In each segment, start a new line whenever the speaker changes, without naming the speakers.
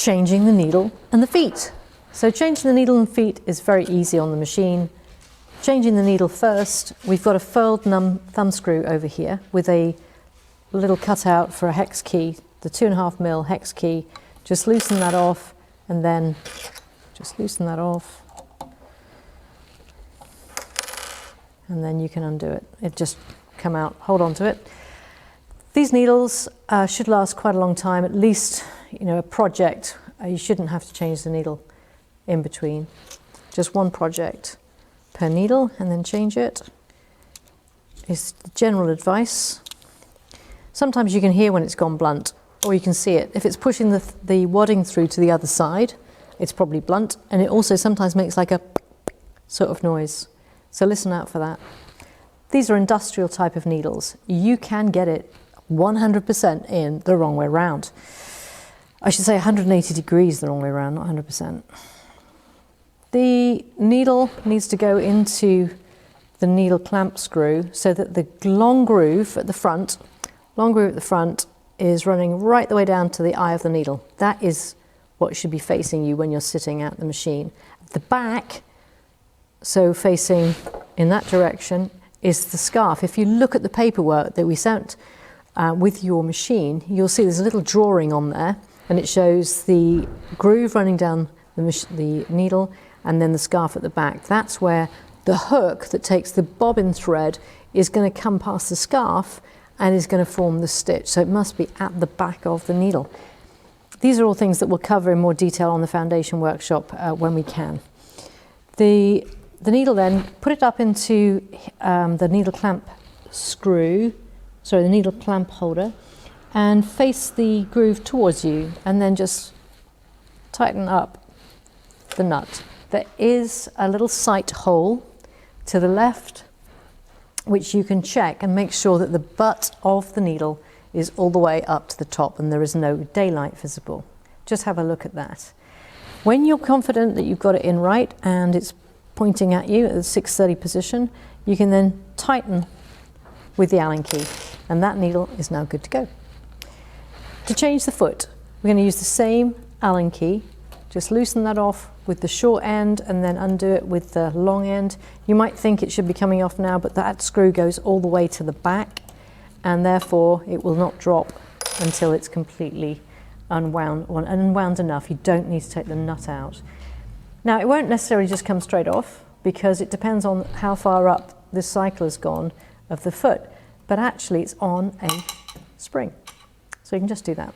changing the needle and the feet. So changing the needle and feet is very easy on the machine. Changing the needle first, we've got a furled thumb screw over here with a little cutout for a hex key, the 2.5mm hex key. Just loosen that off and then just loosen that off. And then you can undo it. It just come out, hold on to it. These needles should last quite a long time, at least, a project. You shouldn't have to change the needle in between. Just one project per needle and then change it is the general advice. Sometimes you can hear when it's gone blunt, or you can see it. If it's pushing the wadding through to the other side, it's probably blunt, and it also sometimes makes like a sort of noise. So listen out for that. These are industrial type of needles. You can get it 100% in the wrong way around. I should say 180 degrees the wrong way around, not 100%. The needle needs to go into the needle clamp screw so that the long groove at the front is running right the way down to the eye of the needle. That is what should be facing you when you're sitting at the machine. At the back, so facing in that direction, is the scarf. If you look at the paperwork that we sent with your machine, you'll see there's a little drawing on there, and it shows the groove running down the needle and then the scarf at the back. That's where the hook that takes the bobbin thread is going to come past the scarf and is going to form the stitch. So it must be at the back of the needle. These are all things that we'll cover in more detail on the foundation workshop when we can. The needle then, put it up into the needle clamp screw, sorry, the needle clamp holder, and face the groove towards you, and then just tighten up the nut. There is a little sight hole to the left, which you can check and make sure that the butt of the needle is all the way up to the top and there is no daylight visible. Just have a look at that. When you're confident that you've got it in right and it's pointing at you at the 6:30 position, you can then tighten with the Allen key, and that needle is now good to go. To change the foot, we're going to use the same Allen key. Just loosen that off with the short end and then undo it with the long end. You might think it should be coming off now, but that screw goes all the way to the back, and therefore it will not drop until it's completely unwound, or unwound enough. You don't need to take the nut out. Now, it won't necessarily just come straight off, because it depends on how far up this cycle has gone of the foot, but actually it's on a spring. So you can just do that.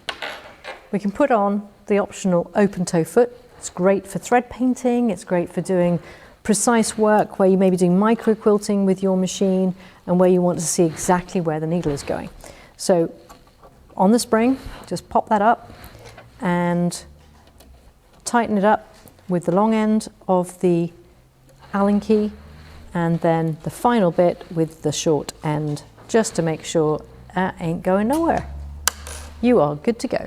We can put on the optional open toe foot. It's great for thread painting, it's great for doing precise work where you may be doing micro quilting with your machine and where you want to see exactly where the needle is going. So on the spring, just pop that up and tighten it up with the long end of the Allen key, and then the final bit with the short end, just to make sure that ain't going nowhere. You are good to go.